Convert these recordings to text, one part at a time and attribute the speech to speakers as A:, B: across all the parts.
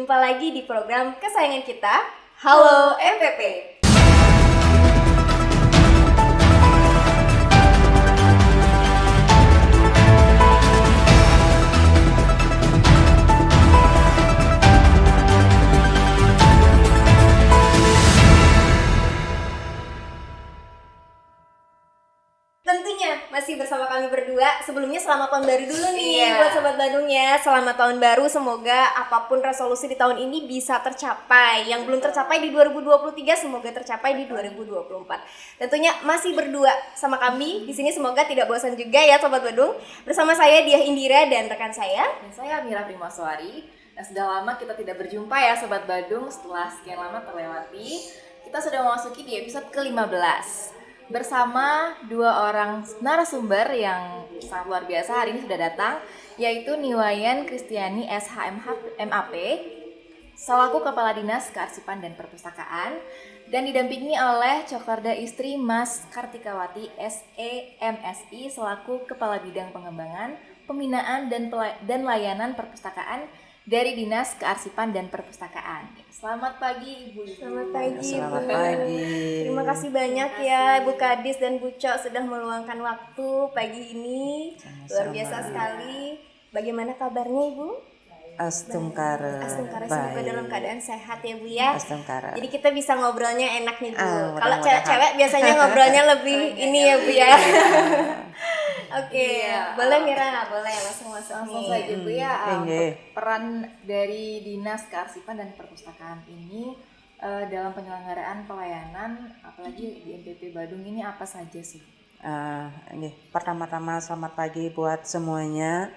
A: Jumpa lagi di program kesayangan kita, Halo MPP. Tentunya masih bersama kami berdua. Sebelumnya selamat tahun baru dulu nih buat Sobat Badung ya. Selamat tahun baru, semoga apapun resolusi di tahun ini bisa tercapai. Yang belum tercapai di 2023 semoga tercapai di 2024. Tentunya masih berdua sama kami di sini, semoga tidak bosan juga ya Sobat Badung. Bersama saya Diah Indira dan rekan saya.
B: Dan saya Mira Primaswari. Nah, sudah lama kita tidak berjumpa ya Sobat Badung, setelah sekian lama terlewati. Kita sudah memasuki di episode ke-15 bersama dua orang narasumber yang sangat luar biasa hari ini sudah datang, yaitu Niwayan Kristiani SHMAP selaku Kepala Dinas Kearsipan dan Perpustakaan, dan didampingi oleh Cokorda Istri Mas Kartikawati SEMSI selaku Kepala Bidang Pengembangan, Pembinaan dan Layanan Perpustakaan dari Dinas Kearsipan dan Perpustakaan. Selamat pagi Ibu.
A: Selamat pagi.
C: Selamat pagi.
A: Terima kasih banyak ya Bu Kadis dan Bu Cok sudah meluangkan waktu pagi ini. Luar biasa sekali. Bagaimana kabarnya Ibu?
C: Astungkara.
A: Semoga dalam keadaan sehat ya Bu ya.
C: Astungkara.
A: Jadi kita bisa ngobrolnya enak nih Bu. Kalau
C: mudah-mudahan.
A: cewek-cewek biasanya ngobrolnya lebih ini ya Bu ya. Oke, boleh Mira, boleh langsung masuk
B: Langsung
A: nih.
B: saja Bu ya.
C: Oke.
B: Peran dari Dinas Kearsipan dan Perpustakaan ini dalam penyelenggaraan pelayanan, apalagi di MPP Badung ini apa saja sih?
C: Pertama-tama selamat pagi buat semuanya.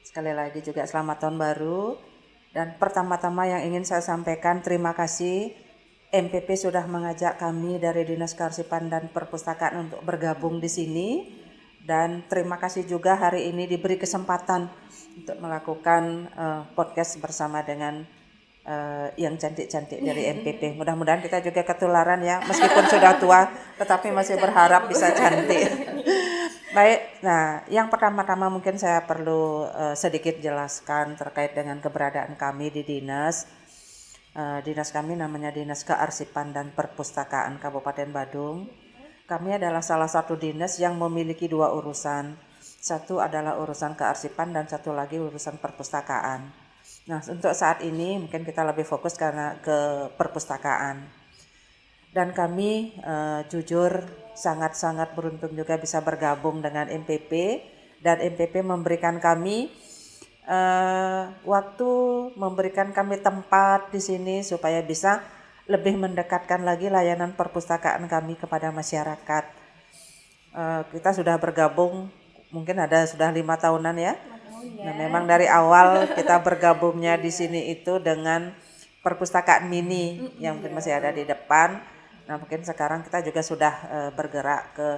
C: Sekali lagi juga selamat tahun baru. Dan pertama-tama yang ingin saya sampaikan, terima kasih MPP sudah mengajak kami dari Dinas Kearsipan dan Perpustakaan untuk bergabung di sini. Dan terima kasih juga hari ini diberi kesempatan untuk melakukan podcast bersama dengan yang cantik-cantik dari MPP. Mudah-mudahan kita juga ketularan ya, meskipun sudah tua tetapi masih berharap bisa cantik. Baik, nah yang pertama-tama mungkin saya perlu sedikit jelaskan terkait dengan keberadaan kami di dinas. Dinas kami namanya Dinas Kearsipan dan Perpustakaan Kabupaten Badung. Kami adalah salah satu dinas yang memiliki dua urusan. Satu adalah urusan kearsipan dan satu lagi urusan perpustakaan. Nah, untuk saat ini mungkin kita lebih fokus karena ke perpustakaan. Dan kami jujur sangat-sangat beruntung juga bisa bergabung dengan MPP, dan MPP memberikan kami waktu, memberikan kami tempat di sini supaya bisa lebih mendekatkan lagi layanan perpustakaan kami kepada masyarakat. Kita sudah bergabung mungkin sudah 5 tahunan ya. Nah, memang dari awal kita bergabungnya di sini itu dengan perpustakaan mini yang mungkin masih ada di depan. Nah, mungkin sekarang kita juga sudah bergerak ke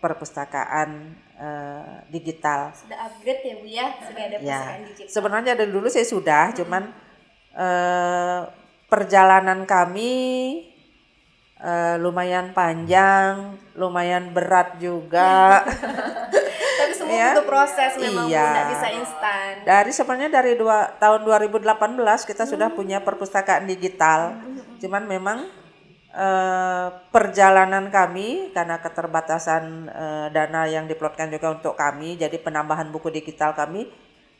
C: perpustakaan digital.
A: Sudah upgrade ya Bu ya, sudah ada perpustakaan digital.
C: Sebenarnya dari dulu saya sudah, cuman perjalanan kami lumayan panjang, lumayan berat juga.
A: Tapi semua
C: Ya.
A: butuh proses memang,
C: Iya.
A: tidak bisa instan.
C: Sebenarnya dari tahun 2018 kita sudah punya perpustakaan digital. Cuman memang perjalanan kami karena keterbatasan dana yang diplotkan juga untuk kami, jadi penambahan buku digital kami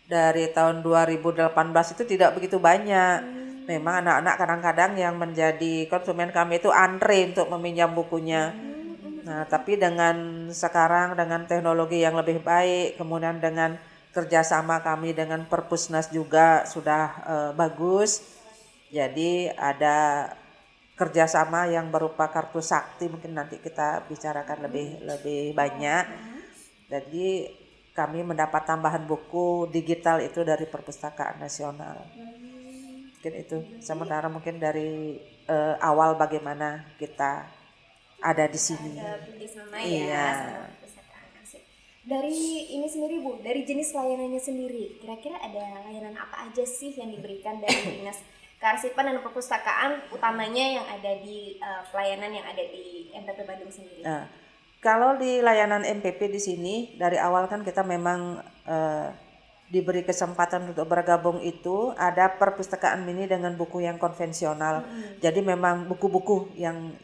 C: dari tahun 2018 itu tidak begitu banyak. Memang anak-anak kadang-kadang yang menjadi konsumen kami itu antre untuk meminjam bukunya. Nah, tapi dengan sekarang dengan teknologi yang lebih baik, kemudian dengan kerjasama kami dengan Perpusnas juga sudah bagus. Jadi ada kerjasama yang berupa kartu sakti, mungkin nanti kita bicarakan lebih banyak. Jadi kami mendapat tambahan buku digital itu dari Perpustakaan Nasional. Mungkin itu. Sementara mungkin dari awal bagaimana kita ada di sini.
A: Sama
C: Iya.
A: ya, sama perpustakaan asik. Dari ini sendiri Bu, dari jenis layanannya sendiri, kira-kira ada layanan apa aja sih yang diberikan dari Dinas Kearsipan dan Perpustakaan, utamanya yang ada di pelayanan yang ada di MPP Badung sendiri?
C: Kalau di layanan MPP di sini dari awal kan kita memang diberi kesempatan untuk bergabung itu ada perpustakaan mini dengan buku yang konvensional. Jadi memang buku-buku yang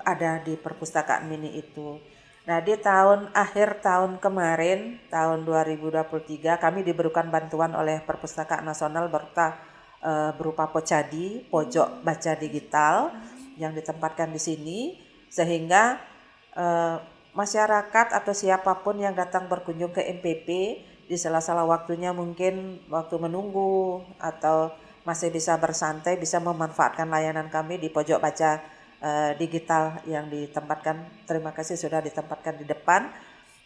C: ada di perpustakaan mini itu. Nah, di akhir tahun kemarin, tahun 2023, kami diberikan bantuan oleh Perpustakaan Nasional berupa Pocadi, pojok baca digital yang ditempatkan di sini, sehingga masyarakat atau siapapun yang datang berkunjung ke MPP di sela-sela waktunya, mungkin waktu menunggu atau masih bisa bersantai, bisa memanfaatkan layanan kami di pojok baca digital yang ditempatkan. Terima kasih sudah ditempatkan di depan.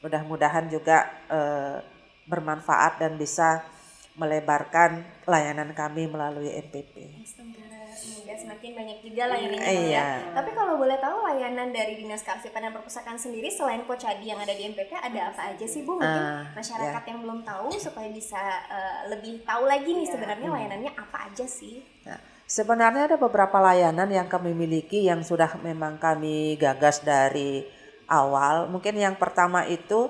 C: Mudah-mudahan juga bermanfaat dan bisa melebarkan layanan kami melalui MPP.
A: Semoga semakin banyak juga layanannya.
C: Iya.
A: Tapi kalau boleh tahu, layanan dari Dinas Kearsipan dan Perpustakaan sendiri selain Pocadi yang ada di MPP ada apa aja sih Bu? Mungkin masyarakat yang belum tahu supaya bisa lebih tahu lagi nih sebenarnya layanannya apa aja sih?
C: Nah, sebenarnya ada beberapa layanan yang kami miliki yang sudah memang kami gagas dari awal. Mungkin yang pertama itu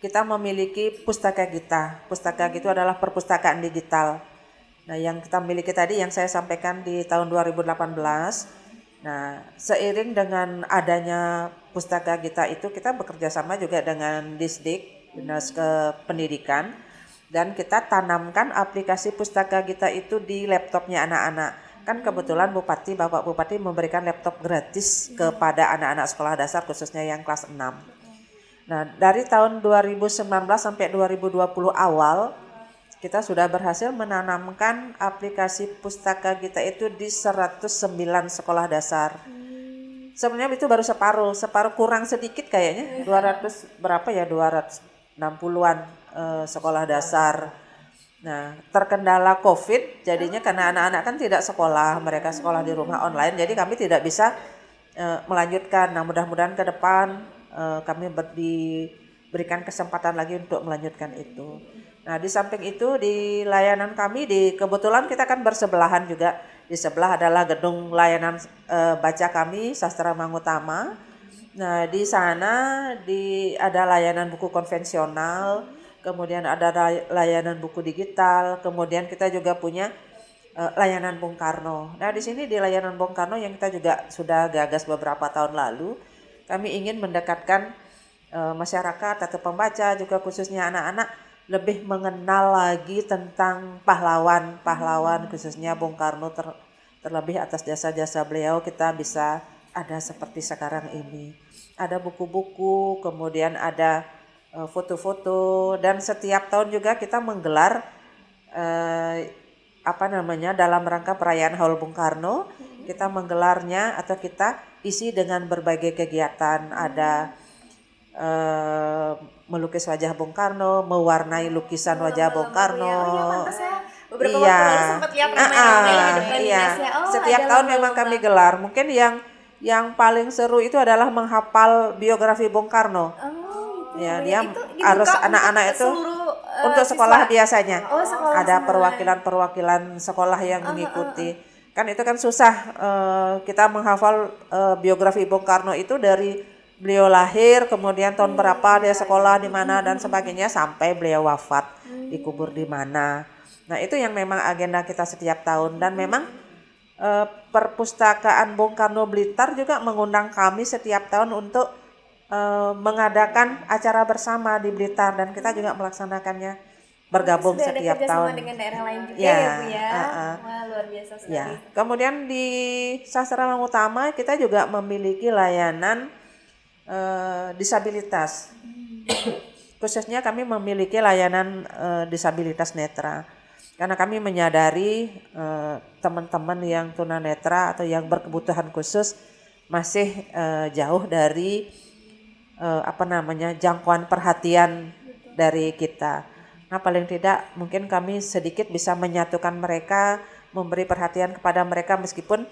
C: kita memiliki Pustaka Gita. Pustaka Gita adalah perpustakaan digital. Nah, yang kita miliki tadi yang saya sampaikan di tahun 2018. Nah, seiring dengan adanya Pustaka Gita itu, kita bekerja sama juga dengan Disdik, Dinas Pendidikan, dan kita tanamkan aplikasi Pustaka Gita itu di laptopnya anak-anak. Kan kebetulan Bapak Bupati memberikan laptop gratis kepada anak-anak sekolah dasar khususnya yang kelas 6. Nah, dari tahun 2019 sampai 2020 awal kita sudah berhasil menanamkan aplikasi Pustaka Gita itu di 109 sekolah dasar. Sebenarnya itu baru separuh kurang sedikit kayaknya, 260-an sekolah dasar. Nah, terkendala COVID, jadinya karena anak-anak kan tidak sekolah, mereka sekolah di rumah online, jadi kami tidak bisa melanjutkan. Nah, mudah-mudahan ke depan kami diberikan kesempatan lagi untuk melanjutkan itu. Nah, di samping itu di layanan kami kebetulan kita kan bersebelahan juga. Di sebelah adalah gedung layanan baca kami Sastra Mangutama. Nah, di sana ada layanan buku konvensional, kemudian ada layanan buku digital, kemudian kita juga punya layanan Bung Karno. Nah, di sini di layanan Bung Karno yang kita juga sudah gagas beberapa tahun lalu, kami ingin mendekatkan masyarakat atau pembaca juga khususnya anak-anak lebih mengenal lagi tentang pahlawan khususnya Bung Karno, terlebih atas jasa-jasa beliau kita bisa ada seperti sekarang ini. Ada buku-buku, kemudian ada foto-foto, dan setiap tahun juga kita menggelar dalam rangka perayaan Haul Bung Karno, kita menggelarnya atau kita isi dengan berbagai kegiatan. Ada melukis wajah Bung Karno, mewarnai lukisan wajah Bung Karno.
A: Beberapa waktu lalu sempat lihat ramai-ramai di depan Dinas ya.
C: Setiap tahun memang kami gelar. Mungkin yang paling seru itu adalah menghafal biografi Bung Karno. Ya, dia harus anak-anak itu untuk sekolah biasanya. Ada perwakilan sekolah yang mengikuti. Kan itu kan susah kita menghafal biografi Bung Karno itu dari beliau lahir, kemudian tahun berapa dia sekolah di mana dan sebagainya sampai beliau wafat, dikubur di mana. Nah, itu yang memang agenda kita setiap tahun, dan memang Perpustakaan Bung Karno Blitar juga mengundang kami setiap tahun untuk mengadakan acara bersama di Blitar, dan kita juga melaksanakannya bergabung setiap tahun.
A: Dengan daerah lain juga ya Bu ya. Wah, luar biasa sekali.
C: Ya. Kemudian di Sastra Mangutama kita juga memiliki layanan disabilitas. Khususnya kami memiliki layanan disabilitas netra. Karena kami menyadari teman-teman yang tunanetra atau yang berkebutuhan khusus masih jauh dari jangkauan perhatian dari kita. Nah, paling tidak mungkin kami sedikit bisa menyatukan mereka, memberi perhatian kepada mereka meskipun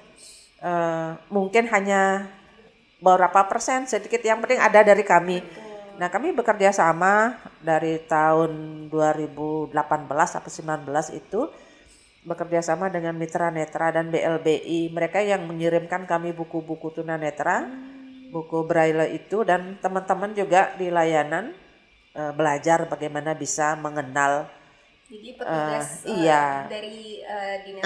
C: mungkin hanya beberapa persen, sedikit, yang penting ada dari kami. Nah, kami bekerja sama dari tahun 2018 atau 19 itu bekerja sama dengan Mitra Netra dan BLBI. Mereka yang mengirimkan kami buku-buku tunanetra, buku braille itu, dan teman-teman juga di layanan belajar bagaimana bisa mengenal.
A: Jadi petugas
C: Iya.
A: dari dinas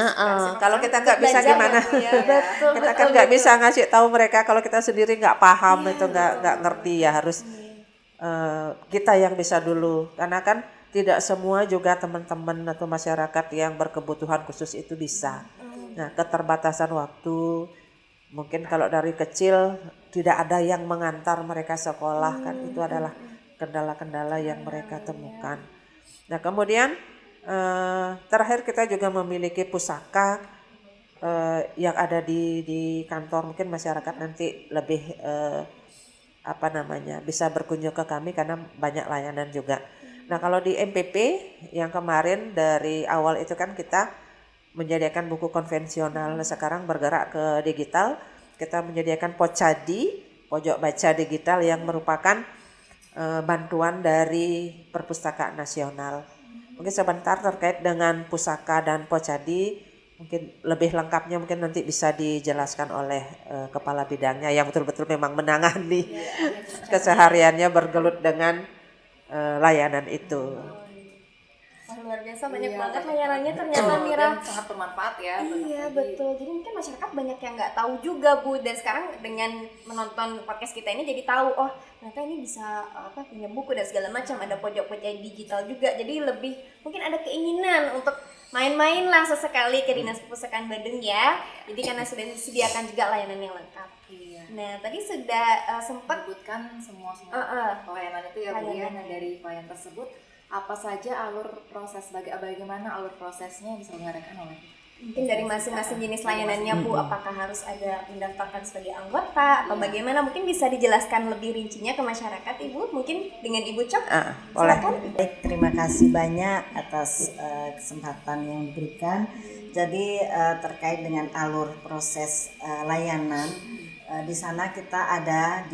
C: Kalau kita nggak bisa gimana?
A: Betul,
C: Kita kan nggak bisa ngasih tahu mereka kalau kita sendiri nggak paham, itu nggak ngerti ya, harus kita yang bisa dulu, karena kan tidak semua juga teman-teman atau masyarakat yang berkebutuhan khusus itu bisa. Nah, keterbatasan waktu, mungkin kalau dari kecil tidak ada yang mengantar mereka sekolah, kan itu adalah kendala-kendala yang mereka temukan. Nah, kemudian terakhir kita juga memiliki pusaka yang ada di kantor. Mungkin masyarakat nanti lebih bisa berkunjung ke kami karena banyak layanan juga. Nah, kalau di MPP yang kemarin dari awal itu kan kita menyediakan buku konvensional. Nah, sekarang bergerak ke digital, kita menyediakan Pocadi, pojok baca digital, yang merupakan bantuan dari Perpustakaan Nasional. Mungkin sebentar terkait dengan pusaka dan Pocadi, mungkin lebih lengkapnya mungkin nanti bisa dijelaskan oleh kepala bidangnya yang betul-betul memang menangani kesehariannya bergelut dengan layanan itu.
A: Wah, luar biasa, banyak banget layanannya ternyata, Mira.
B: Dan sangat bermanfaat ya.
A: Iya, betul. Jadi mungkin masyarakat banyak yang nggak tahu juga, Bu. Dan sekarang dengan menonton podcast kita ini jadi tahu, oh ternyata ini bisa punya buku dan segala macam, ada pojok-pojok digital juga. Jadi lebih mungkin ada keinginan untuk main-main lah sesekali ke Dinas Perpustakaan Bandung ya. Jadi karena sudah disediakan juga layanan yang lengkap.
B: Iya.
A: Nah, tadi sudah sempat
B: Sebutkan semua pelayanan itu ya, Bu ya. Nah, dari pelayanan tersebut apa saja bagaimana alur prosesnya yang diselenggarakan oleh
A: mungkin dari masing-masing jenis layanannya, Bu, apakah harus ada mendaftarkan sebagai anggota atau bagaimana, mungkin bisa dijelaskan lebih rincinya ke masyarakat, Ibu, mungkin dengan Ibu Cok. Silakan.
D: Baik, terima kasih banyak atas kesempatan yang diberikan. Jadi terkait dengan alur proses layanan, di sana kita ada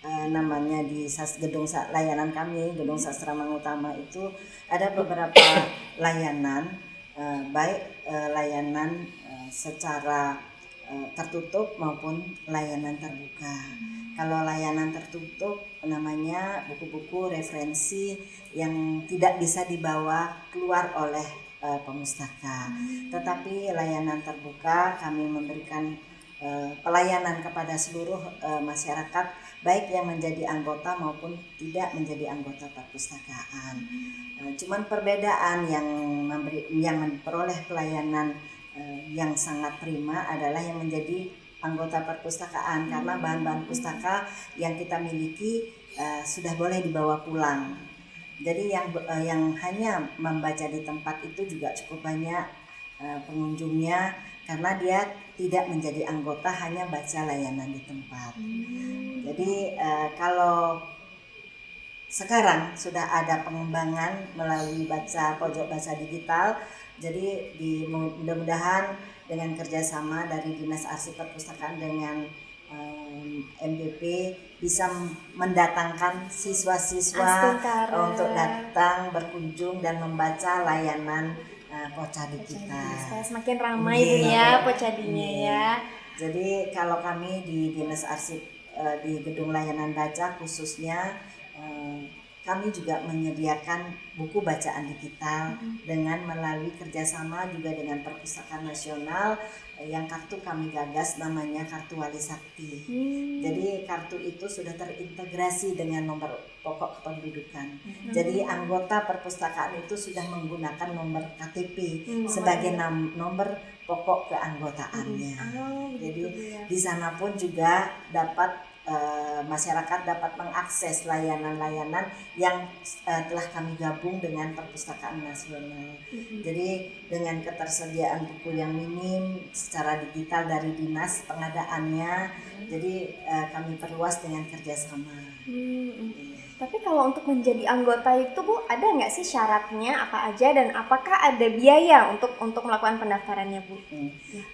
D: namanya di gedung layanan kami, Gedung Sastra Mangutama itu ada beberapa layanan, baik layanan secara tertutup maupun layanan terbuka. Kalau layanan tertutup namanya buku-buku referensi yang tidak bisa dibawa keluar oleh pemustaka. Tetapi layanan terbuka kami memberikan pelayanan kepada seluruh masyarakat, baik yang menjadi anggota maupun tidak menjadi anggota perpustakaan. Cuman perbedaan yang memperoleh pelayanan yang sangat prima adalah yang menjadi anggota perpustakaan, karena bahan-bahan pustaka yang kita miliki sudah boleh dibawa pulang. Jadi yang hanya membaca di tempat itu juga cukup banyak pengunjungnya, karena dia tidak menjadi anggota, hanya baca layanan di tempat. Jadi kalau sekarang sudah ada pengembangan melalui pojok baca digital, jadi mudah-mudahan dengan kerjasama dari Dinas Arsip Perpustakaan dengan MPP bisa mendatangkan siswa-siswa untuk datang berkunjung dan membaca layanan Pocadi kita.
A: Semakin ramai ya Pocadinya ya.
D: Jadi kalau kami di Dinas Arsip di Gedung Layanan Baca khususnya, kami juga menyediakan buku bacaan digital dengan melalui kerjasama juga dengan Perpustakaan Nasional, yang kartu kami gagas namanya Kartu Wali Sakti. Jadi kartu itu sudah terintegrasi dengan nomor pokok kependudukan. Jadi anggota perpustakaan itu sudah menggunakan nomor KTP sebagai nomor pokok keanggotaannya. Jadi di sana pun juga dapat masyarakat dapat mengakses layanan-layanan yang telah kami gabung dengan Perpustakaan Nasional. Jadi dengan ketersediaan buku yang minim secara digital dari dinas pengadaannya, jadi kami perluas dengan kerjasama.
A: Tapi kalau untuk menjadi anggota itu, Bu, ada nggak sih syaratnya apa aja, dan apakah ada biaya untuk melakukan pendaftarannya, Bu?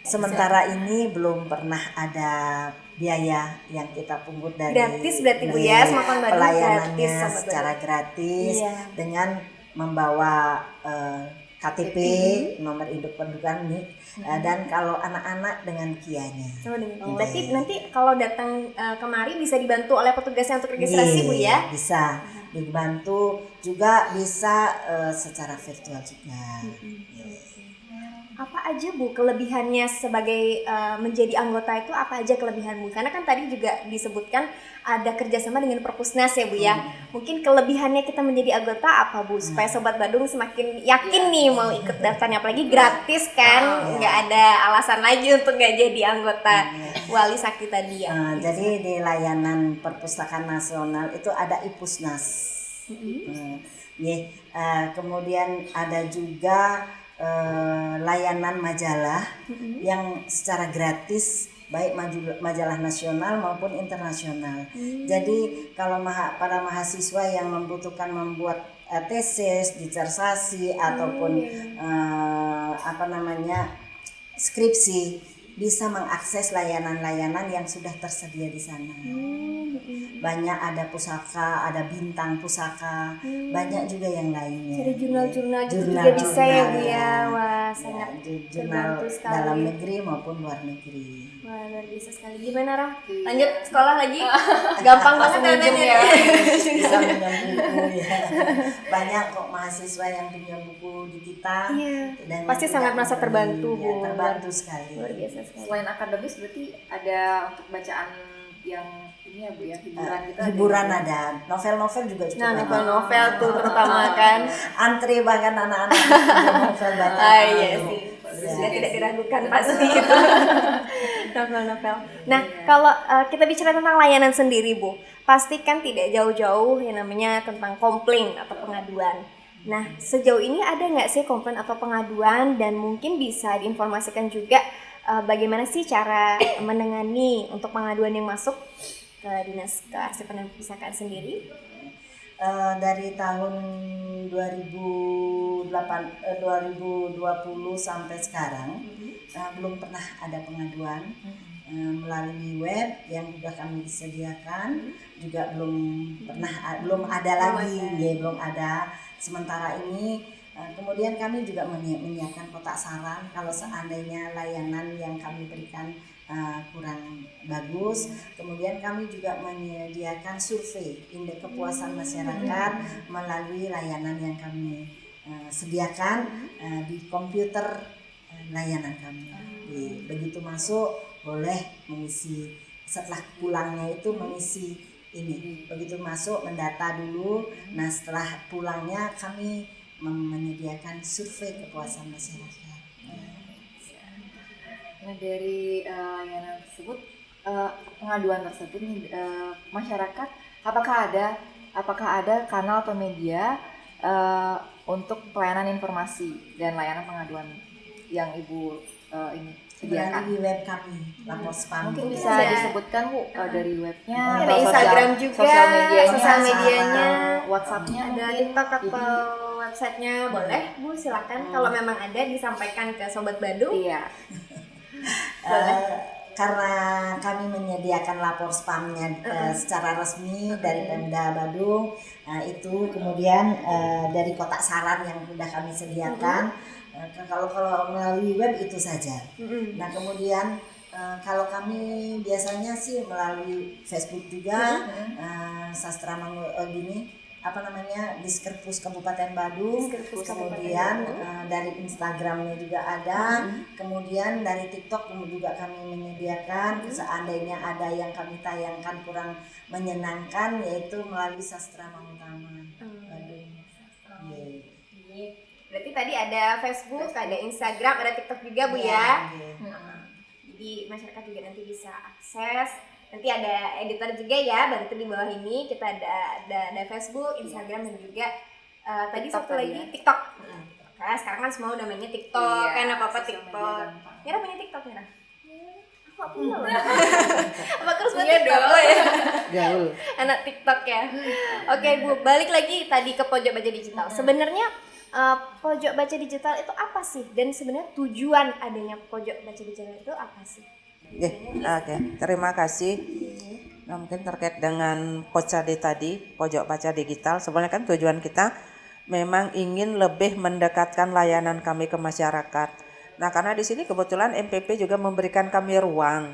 D: Sementara ini belum pernah ada biaya yang kita pungut dari
A: gratis berarti, Bu, ya,
D: pelayanannya secara gratis, dengan membawa KTP, nomor induk pendudukan NIK, dan kalau anak-anak dengan KIA-nya.
A: Berarti nanti kalau datang kemari bisa dibantu oleh petugasnya untuk registrasi Bu ya?
D: Bisa dibantu juga, bisa secara virtual juga.
A: Apa aja Bu kelebihannya sebagai menjadi anggota itu, apa aja kelebihan Bu? Karena kan tadi juga disebutkan ada kerjasama dengan Perpusnas ya Bu ya. Mungkin kelebihannya kita menjadi anggota apa Bu? Supaya Sobat Badung semakin yakin nih mau ikut daftarnya, apalagi gratis kan, nggak ada alasan lagi untuk nggak jadi anggota Wali Sakti tadi ya.
D: Jadi di layanan Perpustakaan Nasional itu ada Ipusnas. Kemudian ada juga layanan majalah yang secara gratis, baik majalah nasional maupun internasional. Jadi kalau para mahasiswa yang membutuhkan membuat tesis, disertasi ataupun skripsi, bisa mengakses layanan-layanan yang sudah tersedia di sana. Banyak, ada pusaka, ada bintang pusaka, banyak juga yang lainnya.
A: Jadi jurnal-jurnal juga bisa ya Bu ya. Wah, sangat
D: jurnal
A: terbantu sekali.
D: dalam negeri maupun luar negeri.
A: Wah, luar biasa sekali. Gimana Rah? Lanjut sekolah lagi? Gampang banget katanya ya.
D: Bisa pinjam buku ya. Banyak kok mahasiswa yang pinjam buku di kita.
A: Iya.
D: Dan
A: Pasti sangat merasa terbantu Bu.
D: Terbantu sekali.
A: Luar biasa sekali.
B: Selain akademis berarti ada untuk bacaan yang ini ya Bu ya, hiburan gitu.
D: Hiburan ada, novel-novel juga cukup
A: Nah,
D: banyak.
A: novel-novel tuh terutama kan.
D: Antri bahkan anak-anak pinjam novel banyak.
A: Iya sih. Sudah tidak diragukan pasti itu. Novel-novel. Nah, kalau kita bicara tentang layanan sendiri Bu, pasti kan tidak jauh-jauh yang namanya tentang komplain atau pengaduan. Nah, sejauh ini ada nggak sih komplain atau pengaduan, dan mungkin bisa diinformasikan juga bagaimana sih cara menangani untuk pengaduan yang masuk ke Dinas Kearsipan dan Perpustakaan sendiri?
D: Dari tahun 2020 sampai sekarang belum pernah ada pengaduan. Melalui web yang sudah kami sediakan juga belum ada sementara ini. Kemudian kami juga menyiapkan kotak saran kalau seandainya layanan yang kami berikan kurang bagus. Kemudian kami juga menyediakan survei indeks kepuasan masyarakat melalui layanan yang kami sediakan di komputer layanan kami. Begitu masuk boleh mengisi, setelah pulangnya itu mengisi ini. Begitu masuk mendata dulu. Nah, setelah pulangnya kami menyediakan survei kepuasan masyarakat.
B: Nah, dari layanan tersebut, pengaduan tersebut nih, masyarakat apakah ada kanal atau media untuk pelayanan informasi dan layanan pengaduan yang Ibu ini sediakan?
D: Melalui web kami, lapor spam.
B: Mungkin bisa disebutkan Bu dari webnya,
A: Ada
B: atau
A: Instagram juga,
B: sosial
A: medianya,
B: WhatsAppnya,
A: ada
B: mungkin.
A: TikTok atau websitenya, boleh Bu, silakan kalau memang ada disampaikan ke Sobat Badung.
B: Iya.
D: Karena kami menyediakan lapor spamnya secara resmi dari Pemda Badung, itu kemudian dari kotak saran yang sudah kami sediakan. Kalau melalui web itu saja. Nah, kemudian kalau kami biasanya sih melalui Facebook juga, Sastra Diskerpus Kabupaten Badung. Kemudian dari Instagramnya juga ada. Kemudian dari TikTok juga kami menyediakan. Seandainya ada yang kami tayangkan kurang menyenangkan, yaitu melalui Sastra Mangutama Badung.
A: Berarti tadi ada Facebook, ada Instagram, ada TikTok juga Bu ya. Jadi masyarakat juga nanti bisa akses. Nanti ada editor juga ya, bantu di bawah ini. Kita ada Facebook, Instagram, dan juga tadi
B: TikTok
A: satu lagi TikTok. Nah, sekarang kan semua udah mainnya TikTok, kan apa-apa TikTok. Mira punya TikTok, Mira? Aku punya loh. Apa terus buat TikTok ya?
C: Gaul.
A: Anak TikTok ya. Oke Bu, balik lagi tadi ke pojok baca digital. Sebenarnya pojok baca digital itu apa sih? Dan sebenarnya tujuan adanya pojok baca digital itu apa sih?
C: Oke, terima kasih. Nah, mungkin terkait dengan POCAD tadi, pojok baca digital, sebenarnya kan tujuan kita memang ingin lebih mendekatkan layanan kami ke masyarakat. Nah, karena di sini kebetulan MPP juga memberikan kami ruang.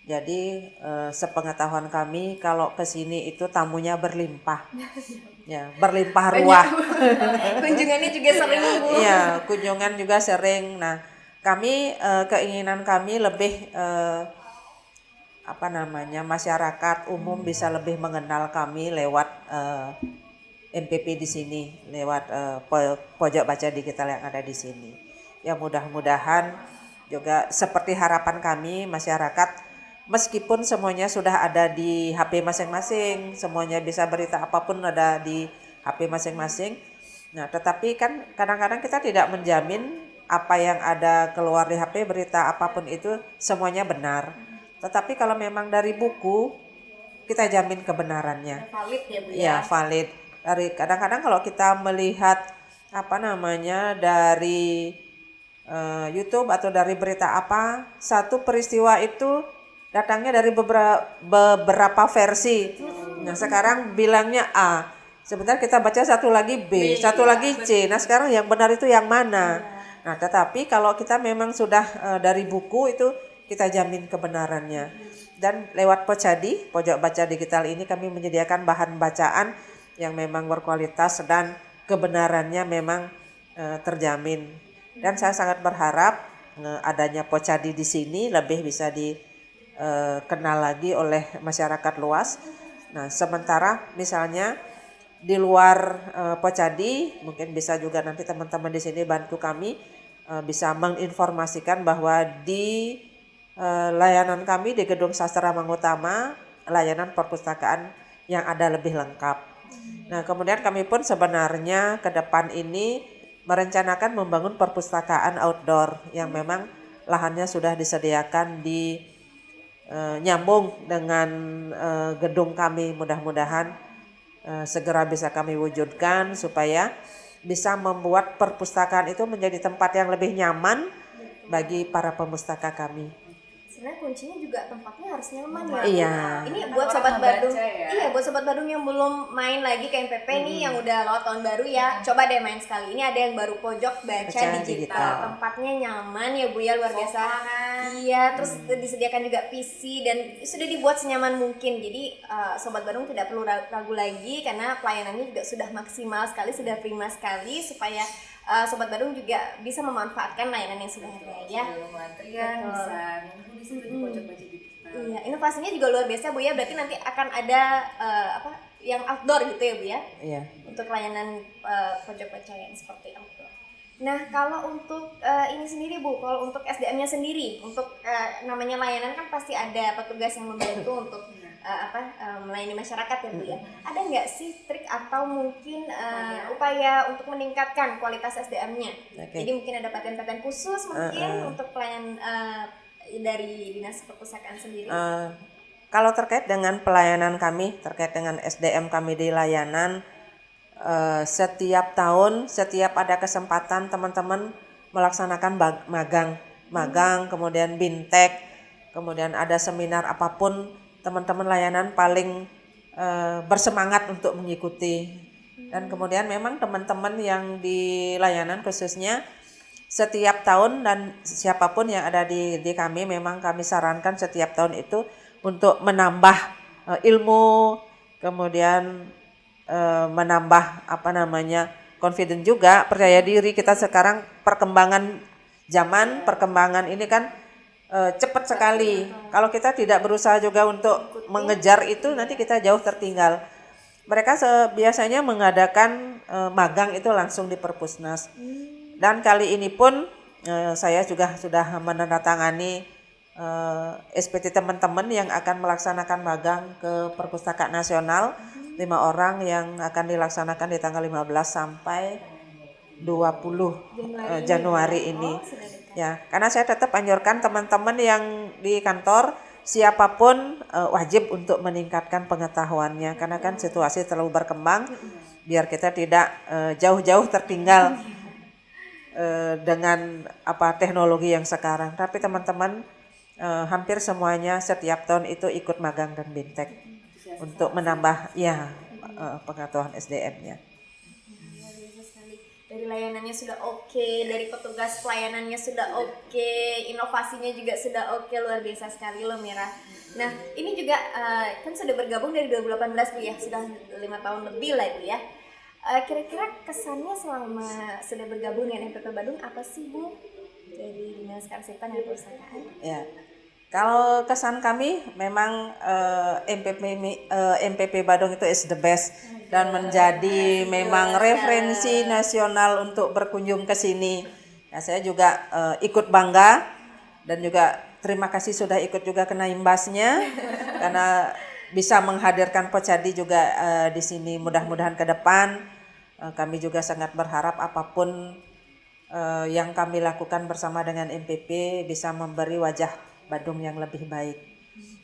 C: Jadi sepengetahuan kami kalau ke sini itu tamunya berlimpah. Ya, berlimpah ruah.
A: Kunjungannya juga sering, Bu.
C: Iya, kunjungan juga sering. Nah, kami keinginan kami lebih masyarakat umum bisa lebih mengenal kami lewat MPP di sini, lewat pojok baca digital yang ada di sini. Ya, mudah-mudahan juga seperti harapan kami masyarakat, meskipun semuanya sudah ada di HP masing-masing, semuanya bisa berita apapun ada di HP masing-masing. Nah, tetapi kan kadang-kadang kita tidak menjamin apa yang ada keluar di HP, berita apapun itu semuanya benar. Tetapi kalau memang dari buku, kita jamin kebenarannya.
A: Valid ya, Bu ya.
C: Ya, valid. Dari kadang-kadang kalau kita melihat dari YouTube atau dari berita apa, satu peristiwa itu datangnya dari beberapa versi. Nah, sekarang bilangnya A, sebentar kita baca satu lagi B, satu lagi C. Nah, sekarang yang benar itu yang mana? Nah, tetapi kalau kita memang sudah dari buku itu kita jamin kebenarannya. Dan lewat pojok baca digital ini kami menyediakan bahan bacaan yang memang berkualitas dan kebenarannya memang terjamin. Dan saya sangat berharap adanya Pocadi di sini lebih bisa dikenal lagi oleh masyarakat luas. Nah, sementara misalnya di luar Pocadi, mungkin bisa juga nanti teman-teman di sini bantu kami bisa menginformasikan bahwa di layanan kami di Gedung Sastra Mangutama, layanan perpustakaan yang ada lebih lengkap. Nah, kemudian kami pun sebenarnya ke depan ini merencanakan membangun perpustakaan outdoor yang memang lahannya sudah disediakan di nyambung dengan gedung kami. Mudah-mudahan segera bisa kami wujudkan supaya bisa membuat perpustakaan itu menjadi tempat yang lebih nyaman bagi para pemustaka kami.
A: Sebenarnya kuncinya juga tempatnya harus nyaman ya.
C: Iya.
A: Ini buat sobat Badung.
B: Ya.
A: Iya, buat sobat Badung yang belum main lagi ke MPP nih, yang udah lewat tahun baru ya. Coba deh main sekali. Ini ada yang baru pojok baca digital. Tempatnya nyaman ya, Bu ya, luar biasa. Iya, terus disediakan juga PC dan sudah dibuat senyaman mungkin. Jadi sobat Badung tidak perlu ragu lagi karena pelayanannya juga sudah maksimal sekali, sudah prima sekali supaya sobat Badung juga bisa memanfaatkan layanan yang sudah ada ya.
B: Antrian bisa nunggu di situ di pojok baca digital.
A: Iya, inovasinya juga luar biasa, Bu ya. Berarti nanti akan ada yang outdoor gitu ya, Bu ya.
C: Iya.
A: Untuk layanan pojok baca yang seperti outdoor. Nah, kalau untuk ini sendiri, Bu, kalau untuk SDM-nya sendiri, untuk namanya layanan kan pasti ada petugas yang membantu untuk melayani masyarakat ya, Bu ya. Ada nggak sih trik atau mungkin upaya untuk meningkatkan kualitas SDM-nya?
C: Okay.
A: Jadi mungkin ada pelatihan-pelatihan khusus mungkin untuk pelayanan dari Dinas Perpustakaan sendiri.
C: Kalau terkait dengan pelayanan kami, terkait dengan SDM kami di layanan, setiap tahun, setiap ada kesempatan teman-teman melaksanakan magang, kemudian bintek, kemudian ada seminar apapun, teman-teman layanan paling bersemangat untuk mengikuti. Dan kemudian memang teman-teman yang di layanan khususnya setiap tahun dan siapapun yang ada di kami, memang kami sarankan setiap tahun itu untuk menambah ilmu, kemudian menambah confident juga, percaya diri. Kita sekarang perkembangan zaman, perkembangan ini kan cepat sekali. Kalau kita tidak berusaha juga untuk mengejar itu, nanti kita jauh tertinggal. Mereka biasanya mengadakan magang itu langsung di Perpusnas. Dan kali ini pun saya juga sudah menandatangani SPT teman-teman yang akan melaksanakan magang ke Perpustakaan Nasional, 5 orang yang akan dilaksanakan di tanggal 15 sampai 20 Januari ini. Ya, karena saya tetap anjurkan teman-teman yang di kantor siapapun wajib untuk meningkatkan pengetahuannya, karena kan situasi terlalu berkembang, biar kita tidak jauh-jauh tertinggal dengan teknologi yang sekarang. Tapi teman-teman hampir semuanya setiap tahun itu ikut magang dan bintek untuk menambah pengetahuan SDM-nya.
A: sekali. Dari layanannya sudah oke, dari petugas pelayanannya sudah oke, inovasinya juga sudah oke, luar biasa sekali loh Mira. Nah ini juga kan sudah bergabung dari 2018 Bu ya, sudah 5 tahun lebih lah Bu ya. Kira-kira kesannya selama sudah bergabung dengan MPP Badung apa sih Bu? Dari Dinas Karsipan dan Perpustakaan.
C: Ya, kalau kesan kami memang MPP Badung itu is the best dan menjadi memang referensi nasional untuk berkunjung ke sini. Ya, saya juga ikut bangga dan juga terima kasih sudah ikut juga kena imbasnya karena bisa menghadirkan Pocadi juga di sini. Mudah-mudahan ke depan kami juga sangat berharap apapun yang kami lakukan bersama dengan MPP bisa memberi wajah Badung yang lebih baik.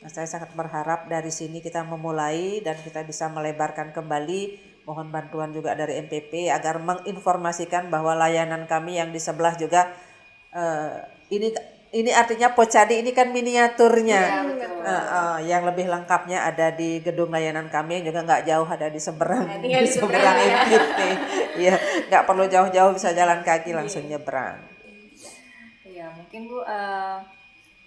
C: Nah, saya sangat berharap dari sini kita memulai dan kita bisa melebarkan kembali. Mohon bantuan juga dari MPP agar menginformasikan bahwa layanan kami yang di sebelah juga ini artinya Pocadi ini kan miniaturnya. Yang lebih lengkapnya ada di gedung layanan kami yang juga nggak jauh, ada di seberang di seberang MPP. Ya, nggak perlu jauh-jauh, bisa jalan kaki langsung nyebrang.
B: Iya, mungkin Bu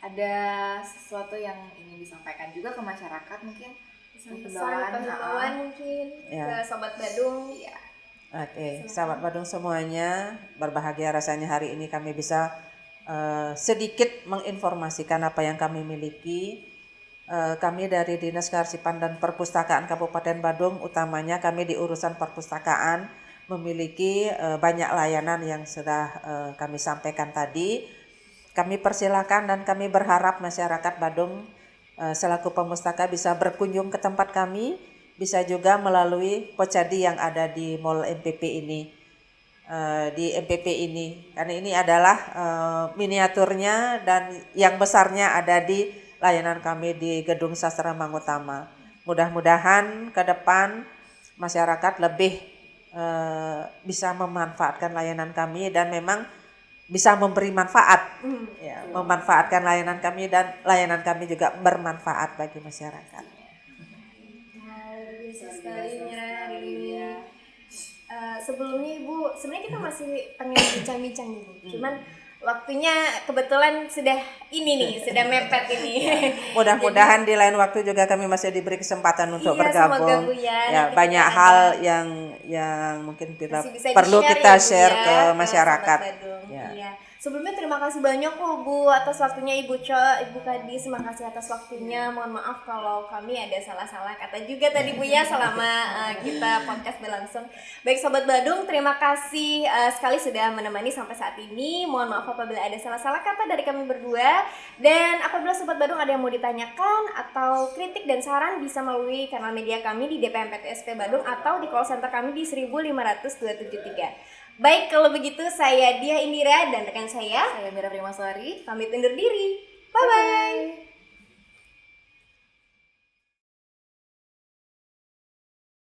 B: ada sesuatu yang ingin disampaikan juga ke masyarakat mungkin.
A: Pesan-pesan mungkin ke Sobat Badung.
B: Iya.
C: Oke, sahabat Badung semuanya, berbahagia rasanya hari ini kami bisa sedikit menginformasikan apa yang kami miliki. Kami dari Dinas Kearsipan dan Perpustakaan Kabupaten Badung, utamanya kami di urusan perpustakaan memiliki banyak layanan yang sudah kami sampaikan tadi. Kami persilakan dan kami berharap masyarakat Badung selaku pemustaka bisa berkunjung ke tempat kami, bisa juga melalui Pocadi yang ada di Mall MPP ini. Di MPP ini karena ini adalah miniaturnya dan yang besarnya ada di layanan kami di Gedung Sastra Mangutama. Mudah-mudahan ke depan masyarakat lebih bisa memanfaatkan layanan kami dan memang bisa memberi manfaat, ya, memanfaatkan layanan kami dan layanan kami juga bermanfaat bagi masyarakat.
A: Biasa sekali Mira hari ini. Sebelumnya Ibu, sebenarnya kita masih pengen bincang-bincang Ibu. Cuman waktunya kebetulan sudah sudah mepet ini.
C: Mudah-mudahan di lain waktu juga kami masih diberi kesempatan untuk bergabung.
A: Semoga Bu ya.
C: Ya, banyak hal yang mungkin perlu kita share ke masyarakat.
A: Ya. Iya. Sebelumnya terima kasih banyak Bu atas waktunya Ibu Kadis, terima kasih atas waktunya. Mohon maaf kalau kami ada salah-salah kata juga tadi Bu ya selama kita podcast berlangsung. Baik Sobat Badung, terima kasih sekali sudah menemani sampai saat ini. Mohon maaf apabila ada salah-salah kata dari kami berdua. Dan apabila Sobat Badung ada yang mau ditanyakan atau kritik dan saran bisa melalui kanal media kami di DPMPTSP Badung atau di call center kami di 1500273. Baik, kalau begitu saya Dia Indira dan rekan saya
B: Mira Primaswari
A: pamit undur diri. Bye-bye.